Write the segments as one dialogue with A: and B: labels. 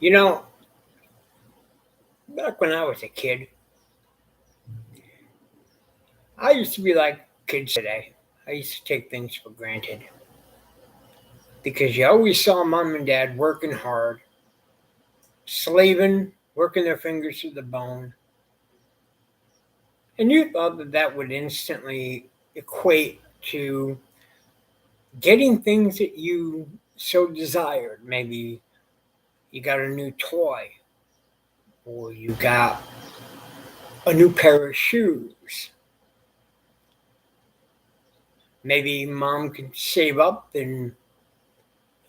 A: You know, back when I was a kid, I used to be like kids today. I used to take things for granted because you always saw mom and dad working hard, slaving, working their fingers to the bone, and you thought that that would instantly equate to getting things that you so desired. Maybe you got a new toy, or you got a new pair of shoes. Maybe mom could save up and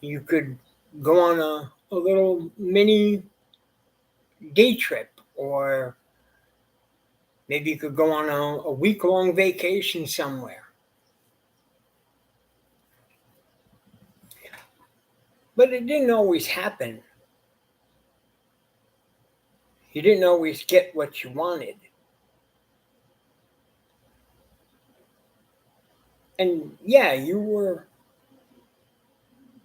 A: you could go on a little mini day trip, or maybe you could go on a week long vacation somewhere. But it didn't always happen. You didn't always get what you wanted. And yeah, you were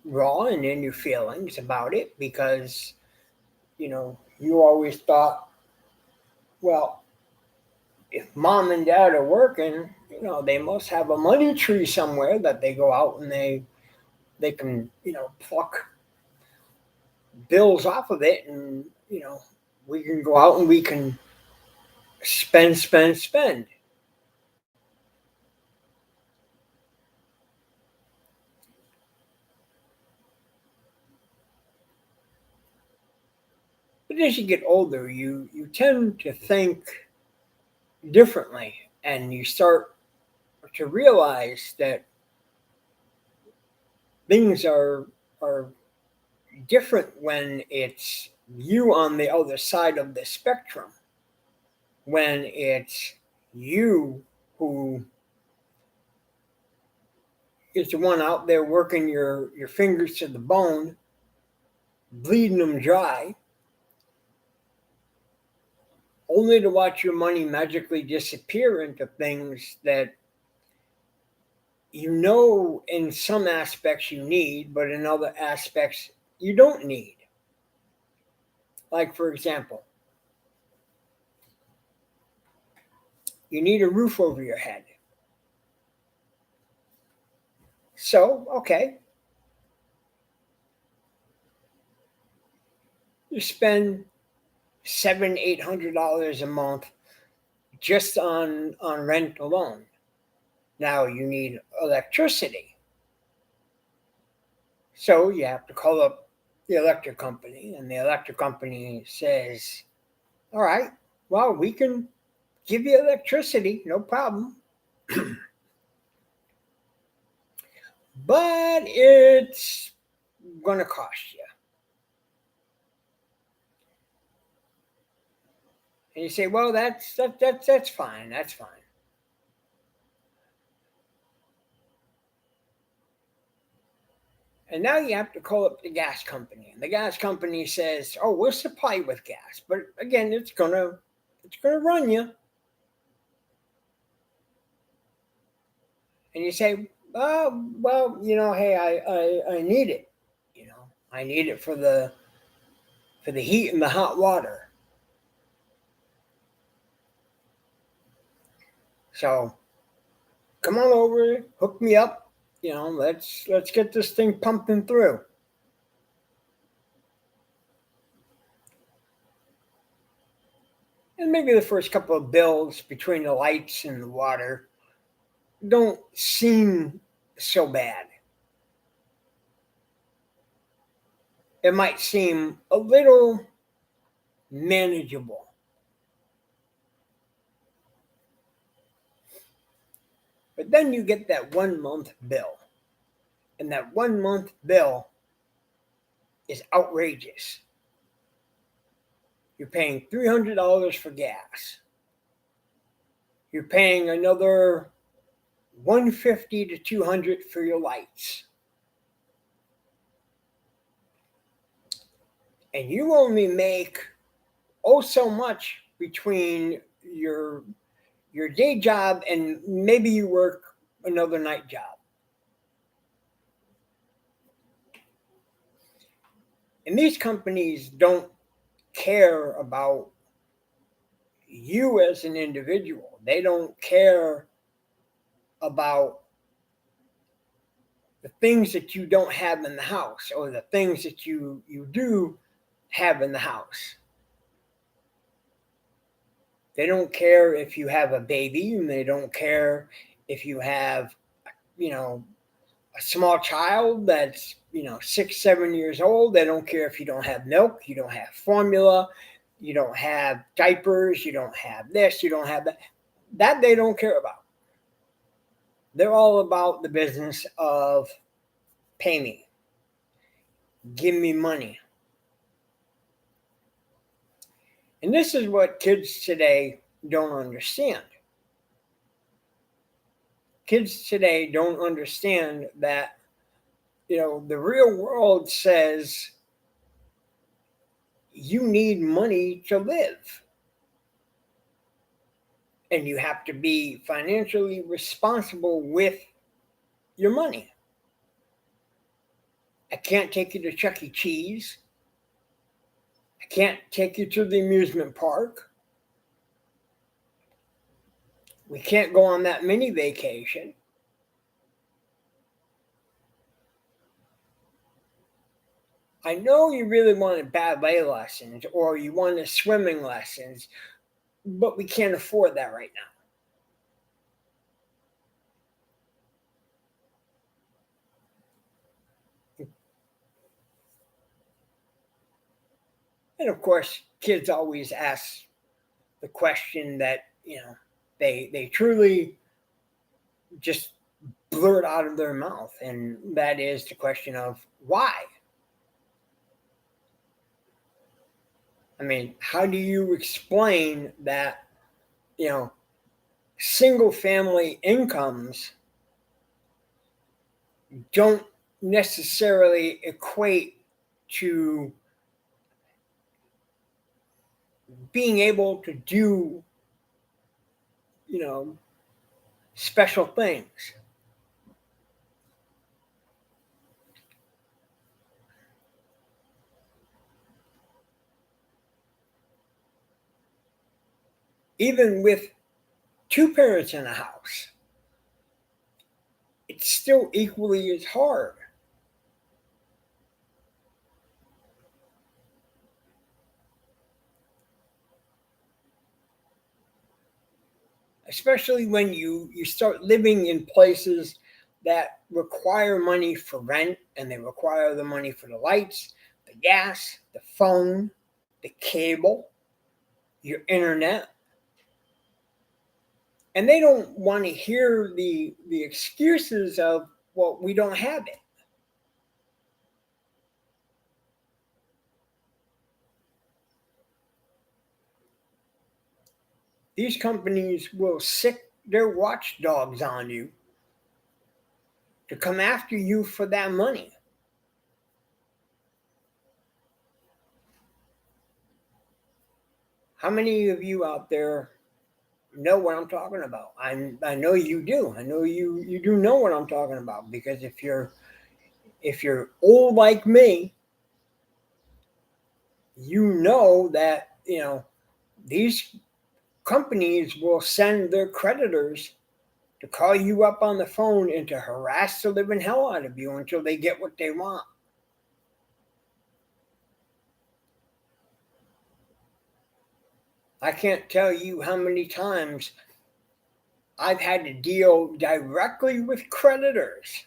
A: raw and in your feelings about it because, you always thought, well, if mom and dad are working, they must have a money tree somewhere that they go out and they can, pluck bills off of it, and we can go out and we can spend, spend, spend. But as you get older, you tend to think differently, and you start to realize that things are different when it's you on the other side of the spectrum, when it's you who is the one out there working your fingers to the bone, bleeding them dry, only to watch your money magically disappear into things that in some aspects you need, but in other aspects you don't need. Like, for example, you need a roof over your head. So, okay, you spend $700-800 a month just on rent alone. Now you need electricity. So you have to call up the electric company, and the electric company says, all right, well, we can give you electricity, no problem, but it's going to cost you. And you say, well, that's fine. That's fine. And now you have to call up the gas company, and the gas company says, "Oh, we'll supply you with gas, but again, it's gonna run you." And you say, "Oh, well, hey, I need it. I need it for the heat and the hot water. So come on over, hook me up. Let's get this thing pumping through." And maybe the first couple of bills between the lights and the water don't seem so bad. It might seem a little manageable. But then you get that 1 month bill, and that 1 month bill is outrageous. You're paying $300 for gas. You're paying another 150 to 200 for your lights. And you only make so much between your day job, and maybe you work another night job. And these companies don't care about you as an individual. They don't care about the things that you don't have in the house or the things that you do have in the house. They don't care if you have a baby, and they don't care if you have, you know, a small child that's, 6, 7 years old. They don't care if you don't have milk, you don't have formula, you don't have diapers, you don't have this, you don't have that. That they don't care about. They're all about the business of pay me, give me money. And this is what kids today don't understand. Kids today don't understand that, the real world says you need money to live. And you have to be financially responsible with your money. I can't take you to Chuck E. Cheese. I can't take you to the amusement park. We can't go on that mini vacation. I know you really wanted ballet lessons or you wanted swimming lessons, but we can't afford that right now. And of course, kids always ask the question that, they truly just blurt out of their mouth. And that is the question of why? I mean, how do you explain that, single family incomes don't necessarily equate to being able to do, special things? Even with two parents in a house, it's still equally as hard. Especially when you start living in places that require money for rent, and they require the money for the lights, the gas, the phone, the cable, your internet. And they don't want to hear the excuses of, well, we don't have it. These companies will sick their watchdogs on you to come after you for that money. How many of you out there know what I'm talking about? I know you do. I know you do know what I'm talking about, because if you're old like me, you know that, these companies will send their creditors to call you up on the phone and to harass the living hell out of you until they get what they want. I can't tell you how many times I've had to deal directly with creditors.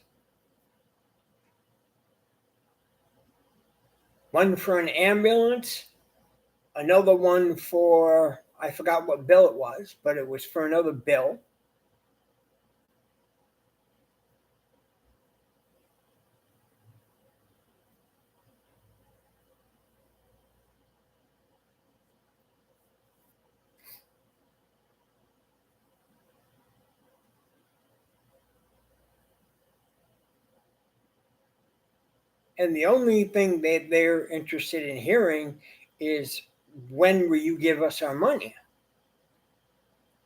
A: One for an ambulance, another one for, I forgot what bill it was, but it was for another bill. And the only thing that they're interested in hearing is, when will you give us our money?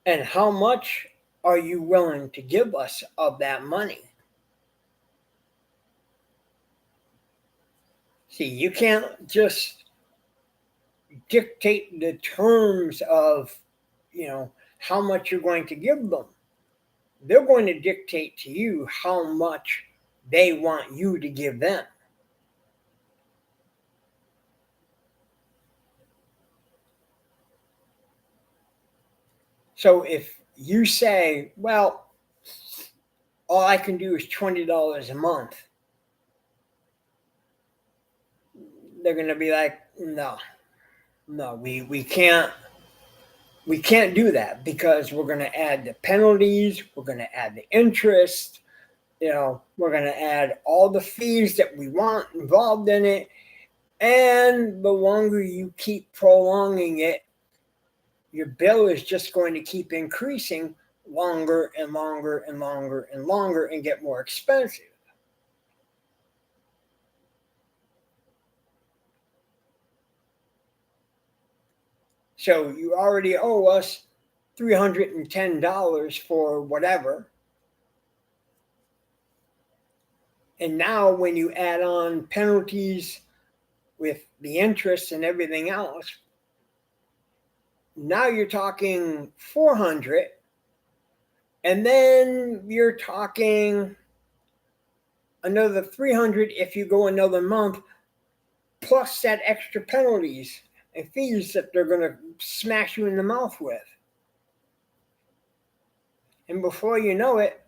A: And how much are you willing to give us of that money? See, you can't just dictate the terms of, how much you're going to give them. They're going to dictate to you how much they want you to give them. So if you say, well, all I can do is $20 a month, they're going to be like, no, we can't do that because we're going to add the penalties, we're going to add the interest, we're going to add all the fees that we want involved in it. And the longer you keep prolonging it, your bill is just going to keep increasing longer and longer and longer and longer and get more expensive. So you already owe us $310 for whatever. And now when you add on penalties with the interest and everything else, now you're talking 400, and then you're talking another 300 if you go another month, plus that extra penalties and fees that they're going to smash you in the mouth with. And before you know it,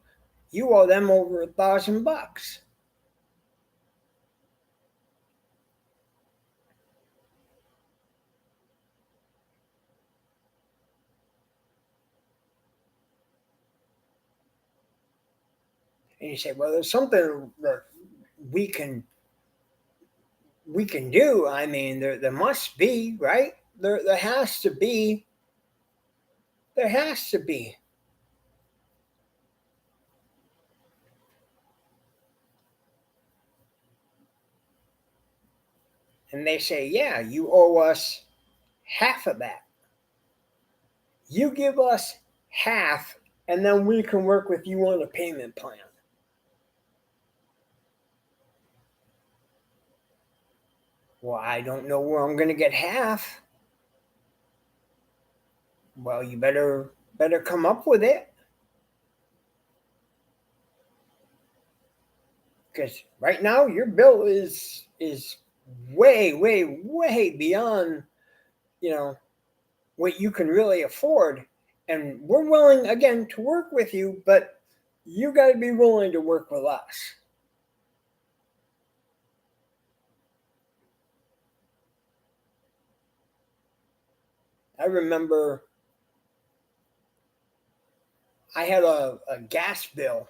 A: you owe them over $1,000. And you say, well, there's something that we can do. I mean, there must be, right? There has to be. There has to be. And they say, yeah, you owe us half of that. You give us half, and then we can work with you on a payment plan. Well, I don't know where I'm going to get half. Well, you better come up with it. Because right now your bill is way, way, way beyond, what you can really afford. And we're willing, again, to work with you, but you got to be willing to work with us. I remember I had a gas bill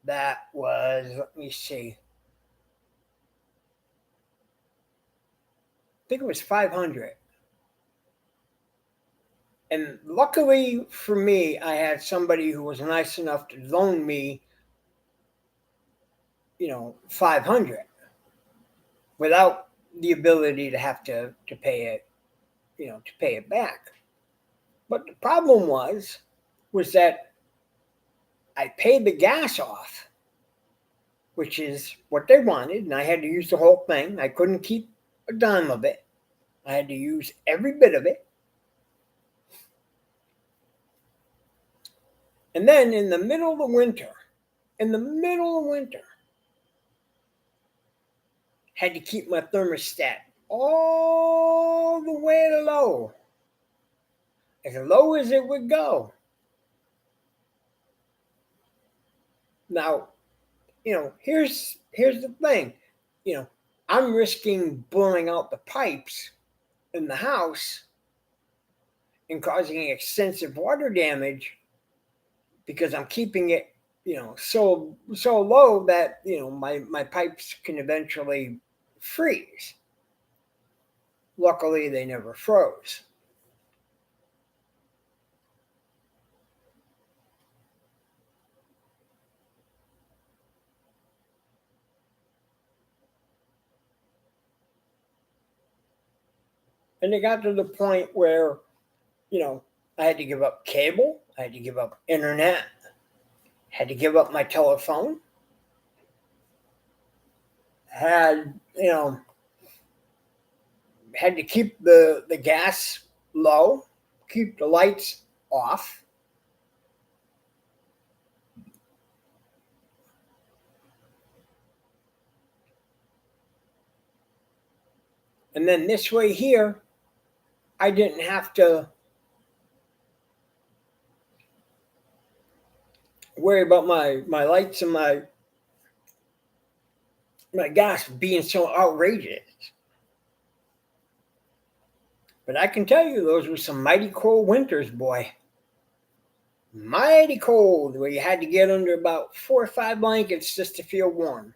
A: that was, let me see, I think it was 500. And luckily for me, I had somebody who was nice enough to loan me, 500 without the ability to have to pay it, to pay it back. But the problem was that I paid the gas off, which is what they wanted, and I had to use the whole thing. I couldn't keep a dime of it. I had to use every bit of it. And then in the middle of winter, had to keep my thermostat all the way low, as low as it would go. Now, here's the thing. I'm risking blowing out the pipes in the house and causing extensive water damage because I'm keeping it, so low that my pipes can eventually freeze. Luckily, they never froze. And it got to the point where, I had to give up cable, I had to give up internet, had to give up my telephone, had, had to keep the gas low, keep the lights off. And then this way here, I didn't have to worry about my lights and my gas being so outrageous. But I can tell you, those were some mighty cold winters, boy. Mighty cold, where you had to get under about 4 or 5 blankets just to feel warm.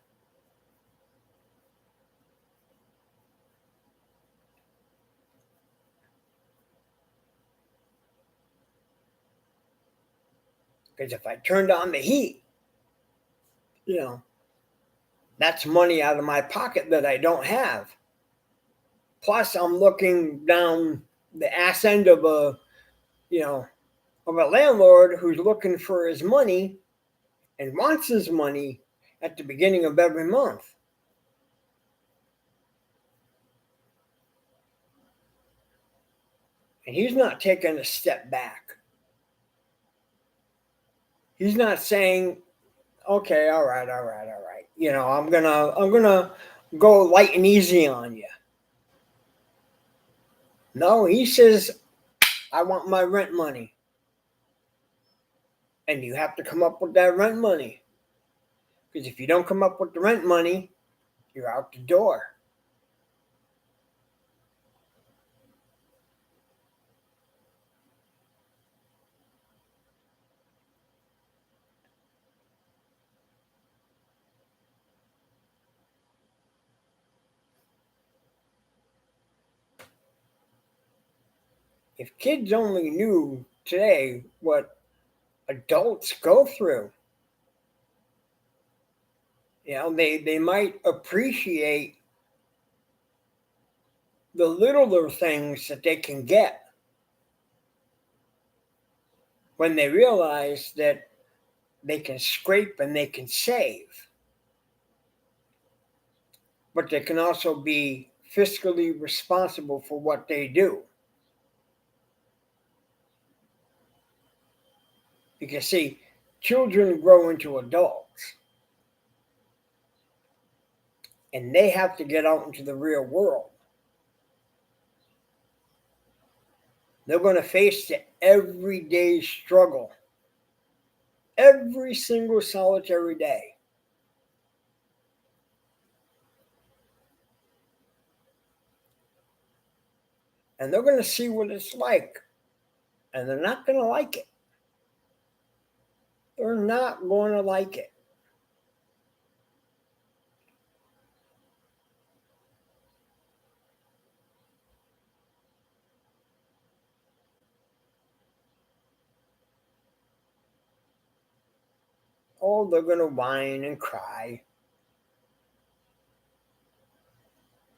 A: Because if I turned on the heat, you know, that's money out of my pocket that I don't have. Plus, I'm looking down the ass end of you know, of a landlord who's looking for his money and wants his money at the beginning of every month. And he's not taking a step back. He's not saying, okay, all right, all right, all right. You know, I'm gonna go light and easy on you. No, he says, I want my rent money. And you have to come up with that rent money. Because if you don't come up with the rent money, you're out the door. If kids only knew today what adults go through, you know, they might appreciate the littler things that they can get when they realize that they can scrape and they can save, but they can also be fiscally responsible for what they do. Because, see, children grow into adults and they have to get out into the real world. They're going to face the everyday struggle every single solitary day. And they're going to see what it's like. And they're not going to like it. They're not going to like it. Oh, they're going to whine and cry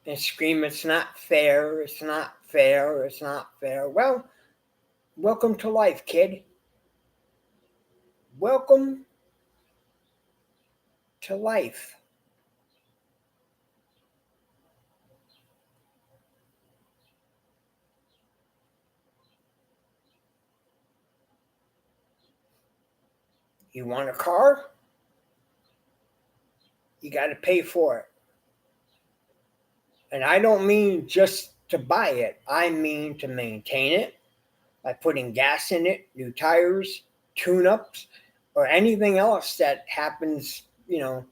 A: and scream, it's not fair, it's not fair, it's not fair. Well, welcome to life, kid. Welcome to life. You want a car? You got to pay for it. And I don't mean just to buy it, I mean to maintain it by putting gas in it, new tires, tune ups, or anything else that happens, you know,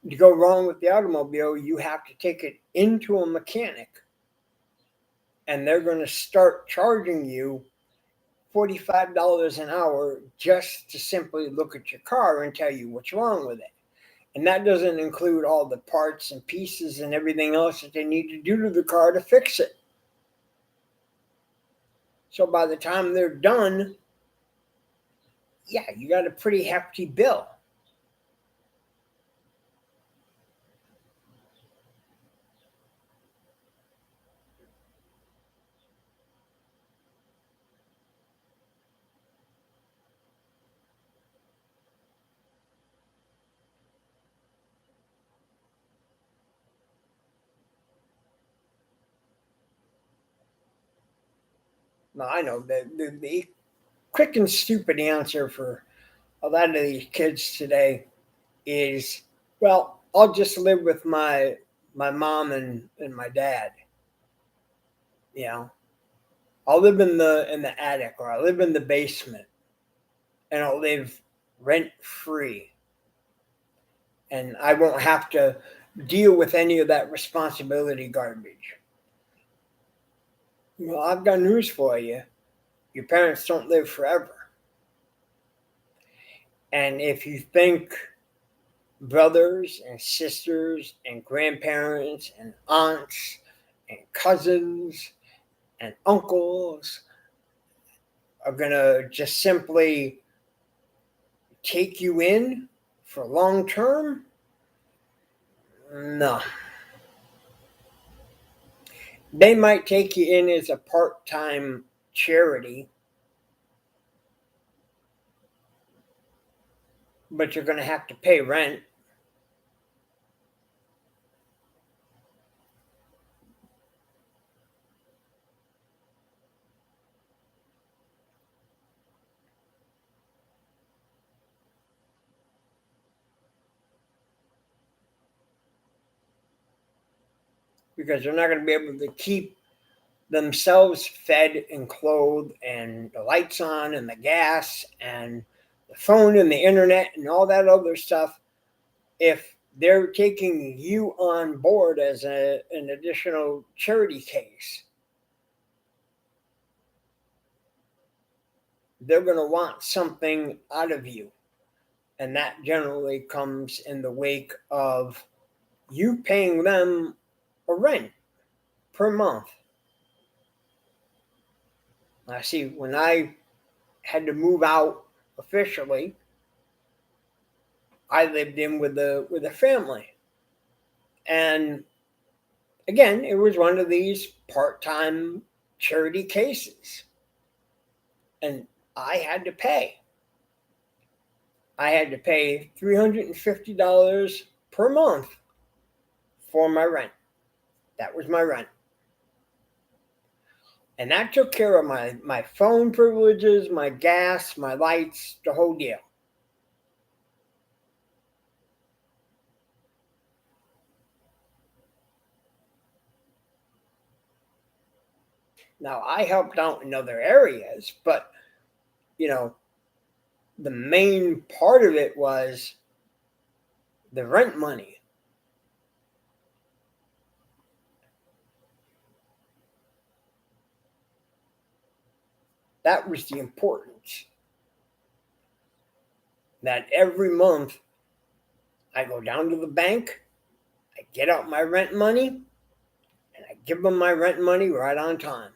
A: to go wrong with the automobile. You have to take it into a mechanic and they're going to start charging you $45 an hour just to simply look at your car and tell you what's wrong with it. And that doesn't include all the parts and pieces and everything else that they need to do to the car to fix it. So by the time they're done, yeah, you got a pretty hefty bill. No, I know the quick and stupid answer for a lot of these kids today is, well, I'll just live with my mom and my dad. You know, I'll live in the attic, or I'll live in the basement, and I'll live rent free, and I won't have to deal with any of that responsibility garbage. Well, I've got news for you. Your parents don't live forever. And if you think brothers and sisters and grandparents and aunts and cousins and uncles are going to just simply take you in for long term, no. They might take you in as a part time charity, but you're going to have to pay rent. Because they're not going to be able to keep themselves fed and clothed and the lights on and the gas and the phone and the internet and all that other stuff if they're taking you on board as an additional charity case. They're going to want something out of you. And that generally comes in the wake of you paying them a rent per month. I see, when I had to move out officially, I lived in with a family. And again, it was one of these part-time charity cases. And I had to pay. I had to pay $350 per month for my rent. That was my rent. And that took care of my phone privileges, my gas, my lights, the whole deal. Now, I helped out in other areas, but, you know, the main part of it was the rent money. That was the importance. That every month I go down to the bank, I get out my rent money, and I give them my rent money right on time.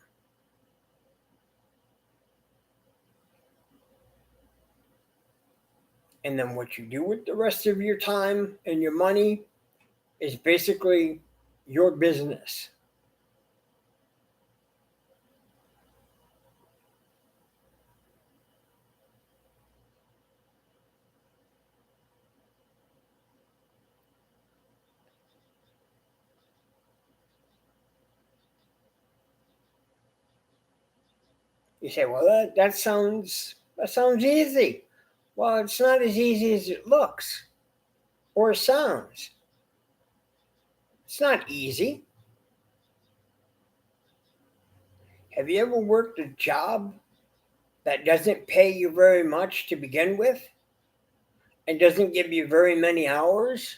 A: And then what you do with the rest of your time and your money is basically your business. You say, well, that sounds easy. Well, it's not as easy as it looks or sounds. It's not easy. Have you ever worked a job that doesn't pay you very much to begin with and doesn't give you very many hours?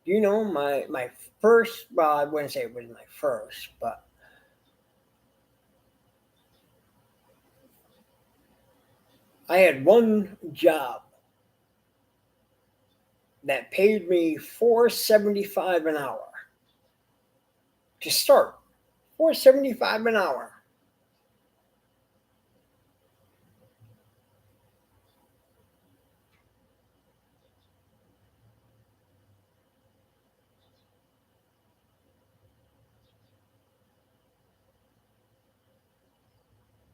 A: You know, my first, well, I wouldn't say it was my first, but I had one job that paid me 4.75 an hour to start. 4.75 an hour.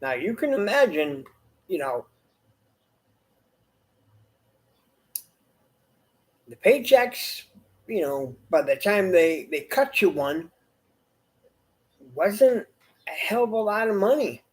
A: Now you can imagine, you know, paychecks, by the time they cut you one, wasn't a hell of a lot of money.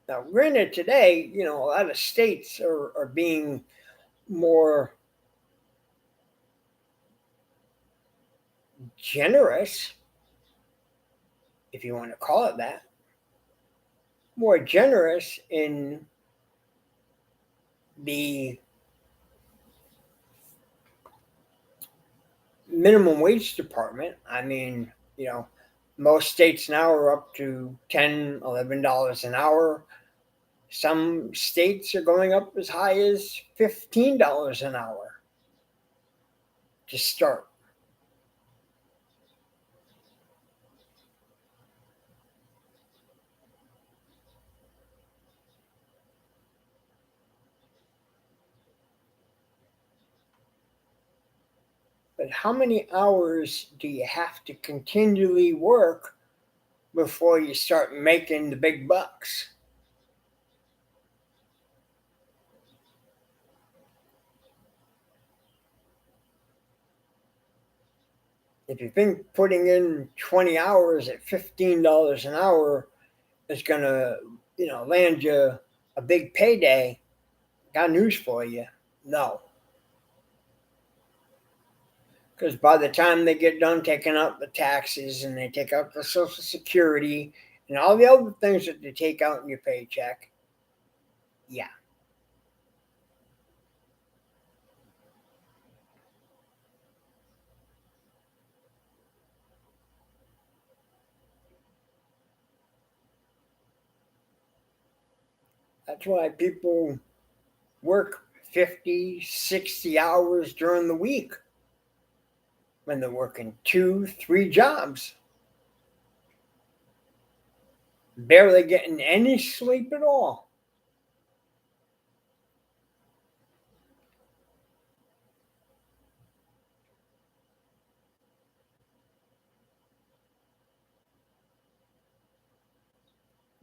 A: Now, granted, today, a lot of states are being more generous, if you want to call it that, more generous in the minimum wage department. I mean, most states now are up to $10, $11 an hour. Some states are going up as high as $15 an hour to start. But how many hours do you have to continually work before you start making the big bucks? If you think putting in 20 hours at $15 an hour is going to, land you a big payday, got news for you. No. Because by the time they get done taking out the taxes and they take out the Social Security and all the other things that they take out in your paycheck, yeah. That's why people work 50, 60 hours during the week when they're working 2, 3 jobs, barely getting any sleep at all.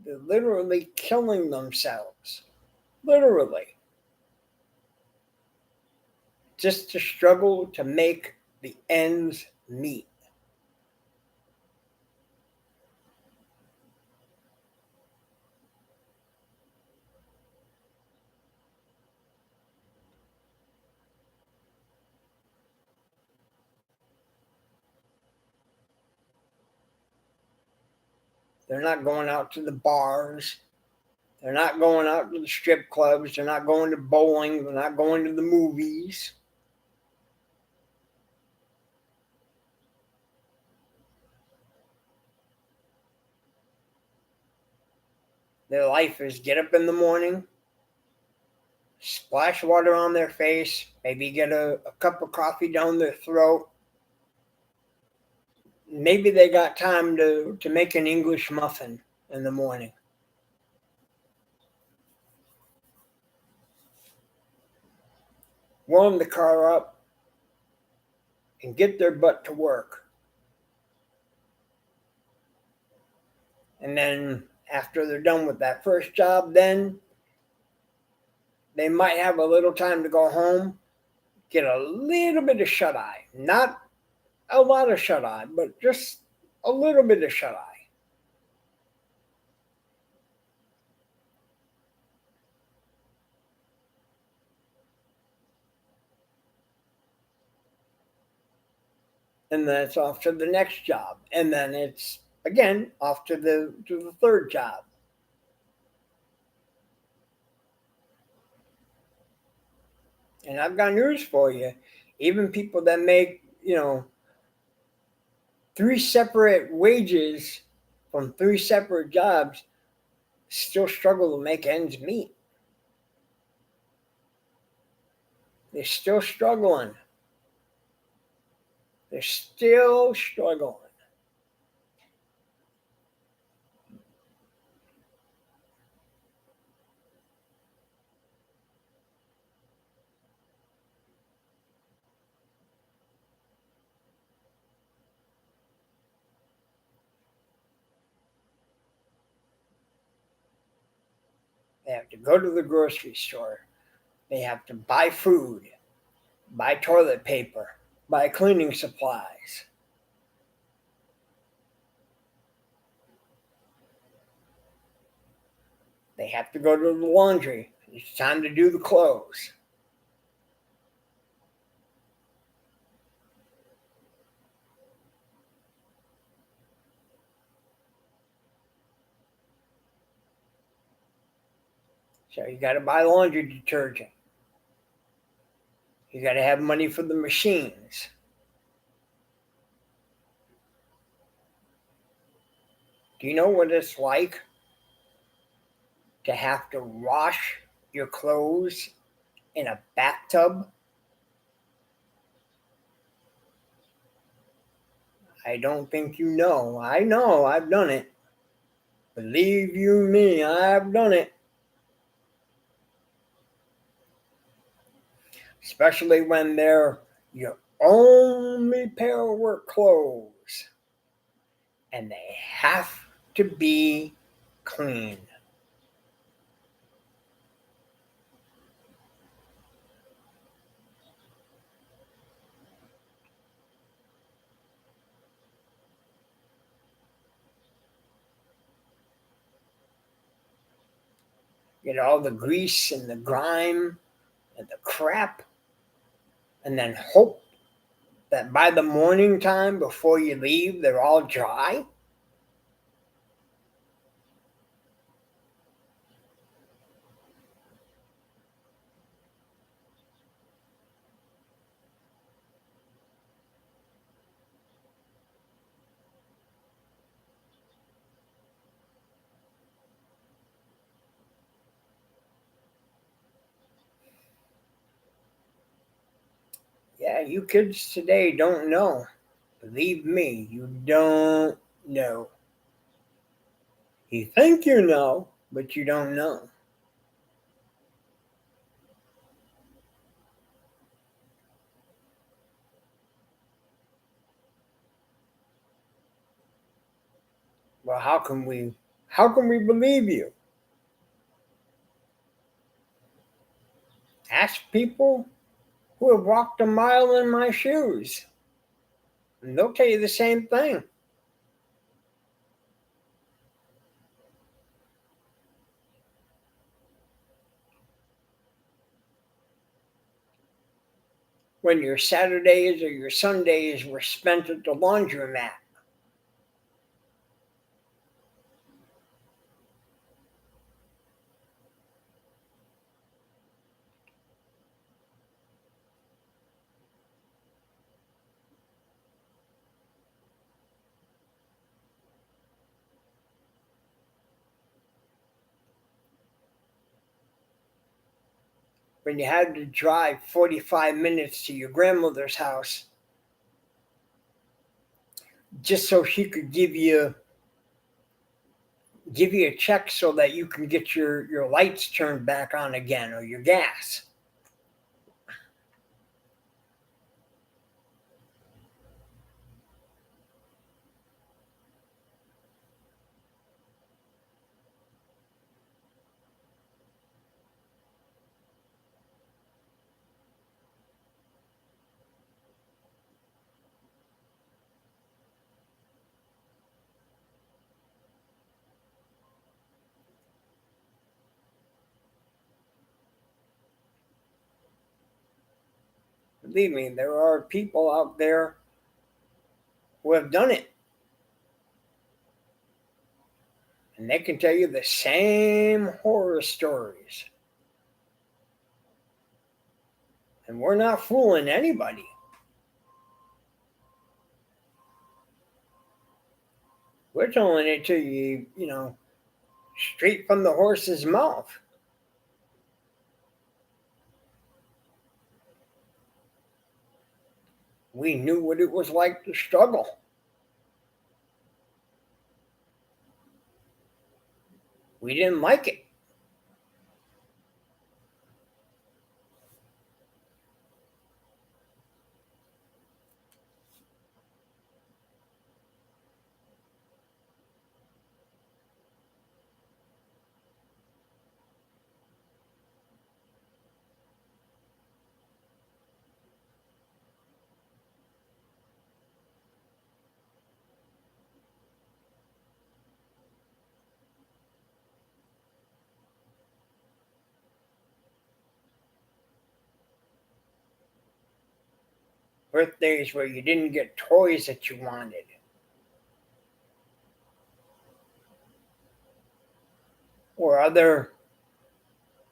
A: They're literally killing themselves, literally, just to struggle to make the ends meet. They're not going out to the bars. They're not going out to the strip clubs. They're not going to bowling. They're not going to the movies. Their life is get up in the morning, splash water on their face, maybe get a cup of coffee down their throat. Maybe they got time to make an English muffin in the morning. Warm the car up and get their butt to work. And then after they're done with that first job, then they might have a little time to go home, get a little bit of shut eye. Not a lot of shut eye, but just a little bit of shut eye. And then it's off to the next job. And then it's again off to the third job. And I've got news for you. Even people that make, 3 separate wages from 3 separate jobs still struggle to make ends meet. They're still struggling. They're still struggling. They have to go to the grocery store. They have to buy food, buy toilet paper, buy cleaning supplies. They have to go to the laundry. It's time to do the clothes. So you got to buy laundry detergent. You got to have money for the machines. Do you know what it's like to have to wash your clothes in a bathtub? I don't think you know. I know, I've done it. Believe you me, I've done it. Especially when they're your only pair of work clothes and they have to be clean. Get all the grease and the grime and the crap, and then hope that by the morning time before you leave, they're all dry. Yeah, you kids today don't know. Believe me, you don't know. You think you know, but you don't know. Well, how can we believe you? Ask people who have walked a mile in my shoes, and they'll tell you the same thing. When your Saturdays or your Sundays were spent at the laundromat, when you had to drive 45 minutes to your grandmother's house just so she could give you a check so that you can get your lights turned back on again or your gas. Believe me, there are people out there who have done it, and they can tell you the same horror stories. And we're not fooling anybody. We're telling it to you, straight from the horse's mouth. We knew what it was like to struggle. We didn't like it. birthdays where you didn't get toys that you wanted, or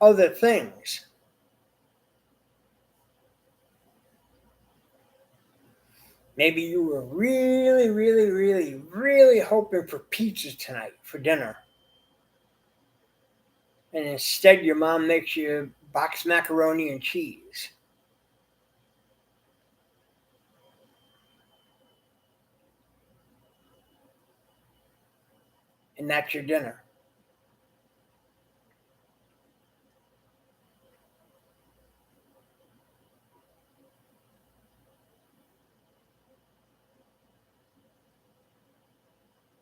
A: other things. Maybe you were really, really, really, really hoping for pizza tonight for dinner. And instead, your mom makes you box macaroni and cheese. And that's your dinner.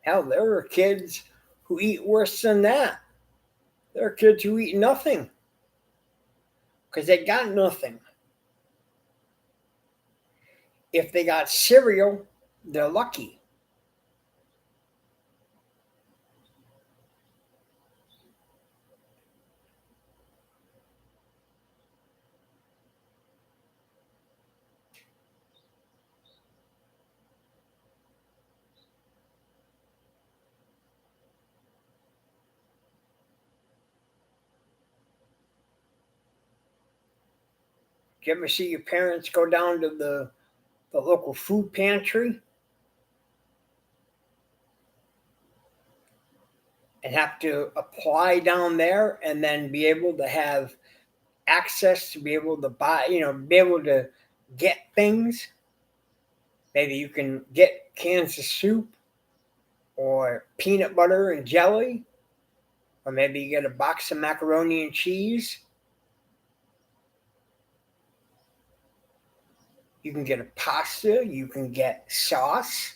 A: Hell, there are kids who eat worse than that. There are kids who eat nothing because they got nothing. If they got cereal, they're lucky. Do you ever see your parents go down to the local food pantry and have to apply down there and then be able to have access to be able to buy, be able to get things? Maybe you can get cans of soup or peanut butter and jelly, or maybe you get a box of macaroni and cheese. You can get a pasta, you can get sauce.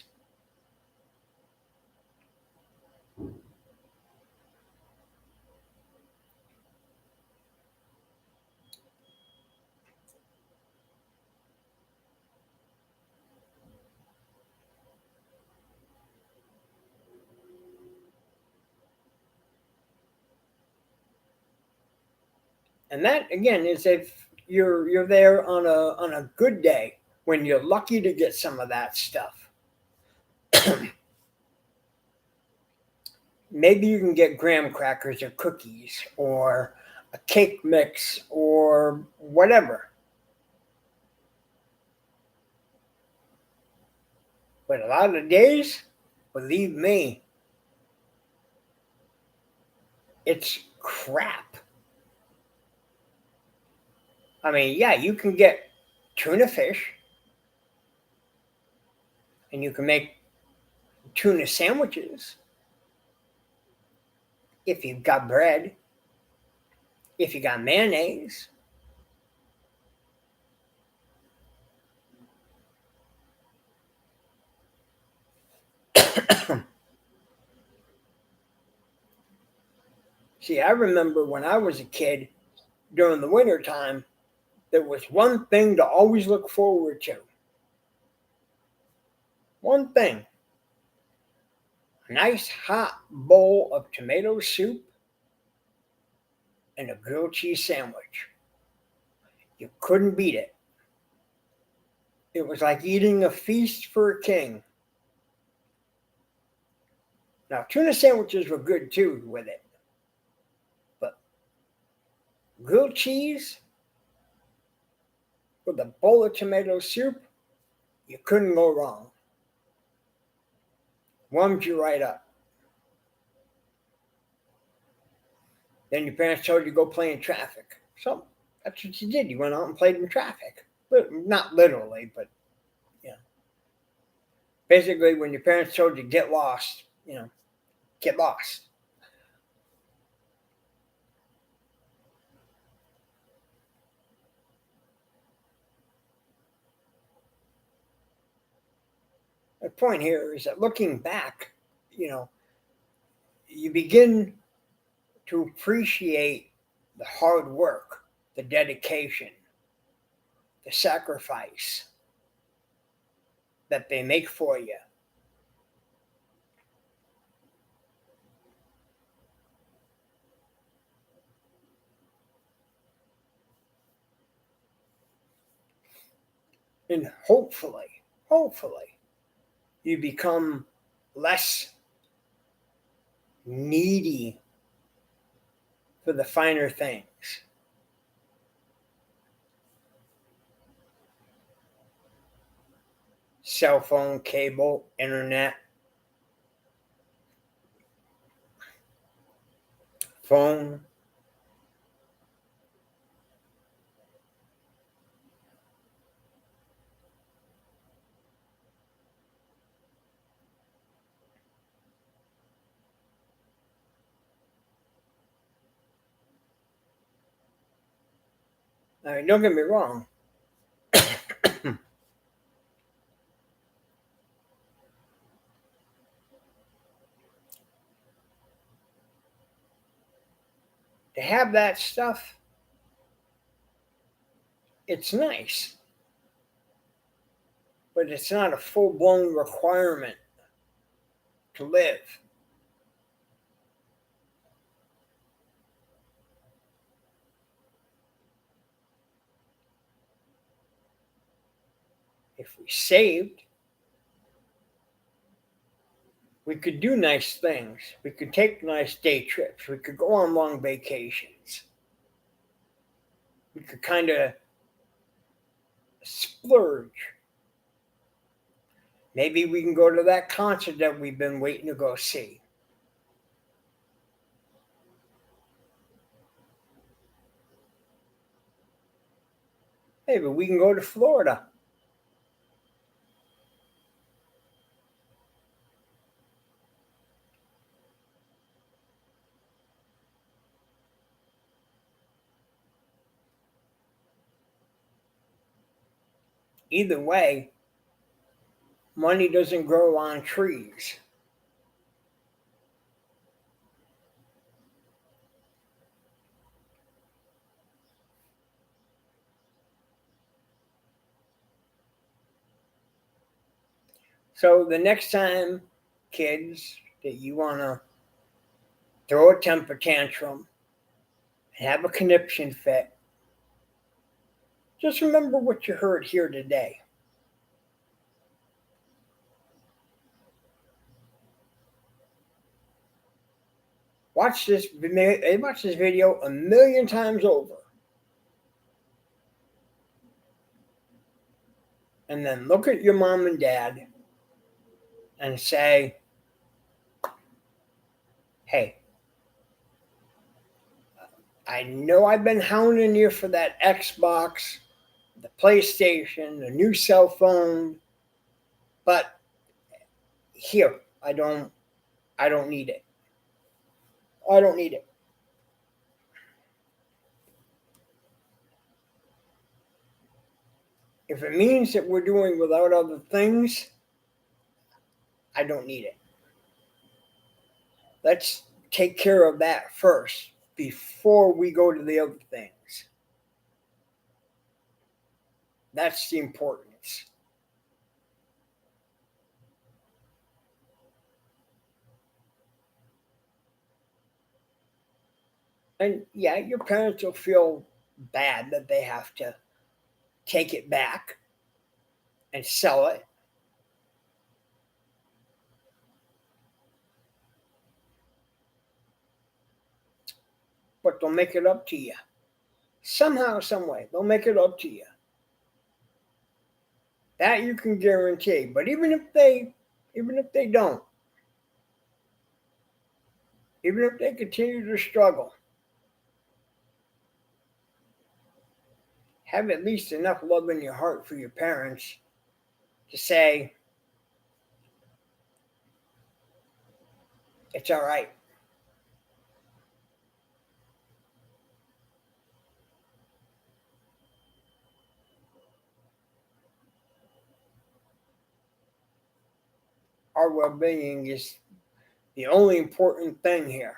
A: And that again is if you're there on a good day when you're lucky to get some of that stuff. Maybe you can get graham crackers or cookies or a cake mix or whatever. But a lot of days, believe me, it's crap. I mean, yeah, you can get tuna fish and you can make tuna sandwiches if you've got bread, if you got mayonnaise. See, I remember when I was a kid during the winter time, there was one thing to always look forward to. One thing, a nice hot bowl of tomato soup and a grilled cheese sandwich. You couldn't beat it. It was like eating a feast for a king. Now, tuna sandwiches were good too with it, but grilled cheese with a bowl of tomato soup, you couldn't go wrong. Warmed you right up. Then your parents told you to go play in traffic. So that's what you did. You went out and played in traffic. Not literally, but yeah. Basically, when your parents told you get lost, get lost. The point here is that looking back, you know, you begin to appreciate the hard work, the dedication, the sacrifice that they make for you. And hopefully, you become less needy for the finer things. Cell phone, cable, internet, phone. I mean, don't get me wrong. To have that stuff, it's nice, but it's not a full blown requirement to live. If we saved, we could do nice things. We could take nice day trips. We could go on long vacations. We could kind of splurge. Maybe we can go to that concert that we've been waiting to go see. Maybe we can go to Florida. Either way, money doesn't grow on trees. So the next time, kids, that you want to throw a temper tantrum and have a conniption fit, just remember what you heard here today. Watch this video a million times over. And then look at your mom and dad and say, hey, I know I've been hounding you for that Xbox, the PlayStation, the new cell phone, but here, I don't need it. I don't need it. If it means that we're doing without other things, I don't need it. Let's take care of that first before we go to the other things. That's the importance. And yeah, your parents will feel bad that they have to take it back and sell it. But they'll make it up to you. Somehow, some way, they'll make it up to you. That you can guarantee. But even if they don't, even if they continue to struggle, have at least enough love in your heart for your parents to say, it's all right. Our well being is the only important thing here.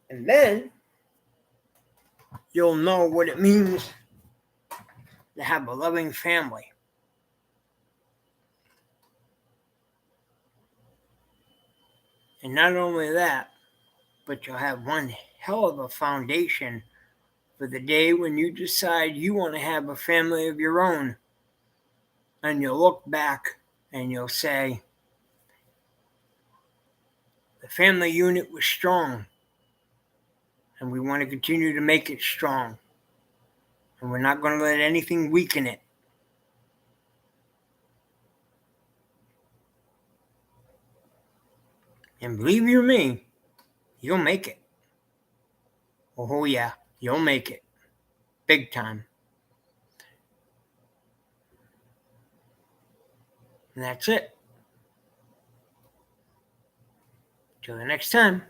A: And then you'll know what it means to have a loving family. And not only that, but you'll have one hell of a foundation for the day when you decide you want to have a family of your own. And you'll look back and you'll say, the family unit was strong, and we want to continue to make it strong. And we're not going to let anything weaken it. And believe you me, you'll make it. Oh yeah, you'll make it. Big time. And that's it. Till the next time.